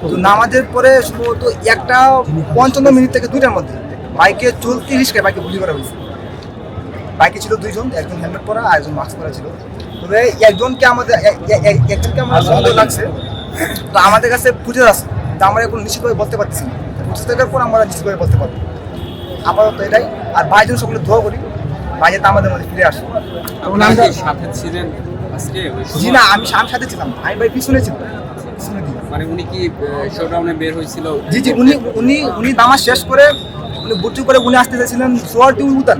তো নামাজের পরে সম্ভবত 1:55 থেকে 2টার মধ্যে বাইকে চলতি রিস্কায় বাইকে গুলি করা হয়েছে। বাইকে ছিল 2 জন, একজন হেলমেট পরা আর একজন মাস্ক পরা ছিল। তবে একজনকে আমাদের সন্দেহ লাগছে। তো আমাদের কাছে ফুটেজ আছে, তা আমরা এখন নিশ্চিতভাবে বলতে পারতেছি না। ফুটেজ দেখার পর আমরা নিশ্চিতভাবে বলতে পারবো। আপাতত এটাই। আর ভাইজন সকলে দোয়া করি ভাই যাতে আমাদের মধ্যে ফিরে আসে। সাথে ছিলেন আজকে? জি না, আমি সাথে ছিলাম, আমি ভাই পিছনে ছিলাম। মানে উনি কি শোডাউনে বের হয়েছিল? জি জি, উনি নামাজ শেষ করে উনি বুটি করে উনি আসতে চাইছিলেন সোয়ারটি উতান।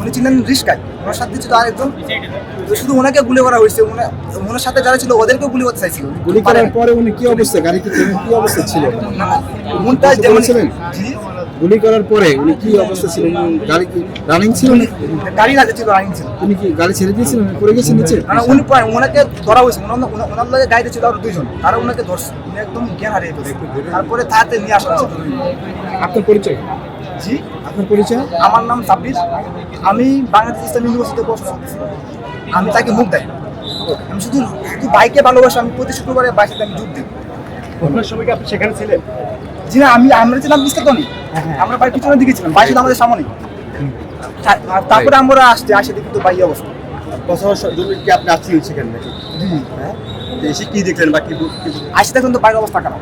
উনি ছিলেন রিস্কায়, ওনার সাথে ছিল আরেকজন। তো শুধু ওনাকে গুলি করা হয়েছে, ওনার সাথে যারা ছিল ওদেরকেও গুলি করতে চাইছিল। গুলি করার পরে উনি কি অবস্থা, গাড়িতে কি অবস্থা ছিল? মনটাই যেমন ছিলেন গুলি করার পরে উনি কি অবস্থা ছিল? গাড়ি কি রানিং ছিল? গাড়ি না ছিল, রানিং ছিল। উনি কি গাড়ি ছেড়ে দিয়েছিলেন, পড়ে গেছেন নিচে? না, ওনাকে ধরা হয়েছে। ওনার লগে গাড়িতে ছিল আরো 2 জন, তারা ওনাকে ধরছে। উনি একদম জ্ঞান হারিয়ে ফেলছে। তারপরে তাতে নিয়ে আসা হয়েছে। আপনার পরিচয়? জি, আপনার পরিচয়? আমার নাম সাব্বির। আমি বাংলাদেশ ইসলাম ইউনিভার্সিটিতে পড়াশোনা করতেছি। আমি তাকে মুখ দেয়, আমি শুধু বাইকে ভালোবাসি। আমি প্রতি শুক্রবারে বাইকে আমি যোগ দিই। আপনার সময় কি আপনি সেখানে ছিলেন? জি না, আমরা ছিলাম বিস্তারিত। আমরা বাড়ির পিছনের দিকে ছিলাম, বাইক আমাদের সামনে। তারপরে আমরা আসে দেখি তো বাই অবস্থা। কি আপনি আসছিলেন সেখানে নাকি? এসে কি দেখলেন বা কি আসে দেখুন তো বাইরের অবস্থা খারাপ।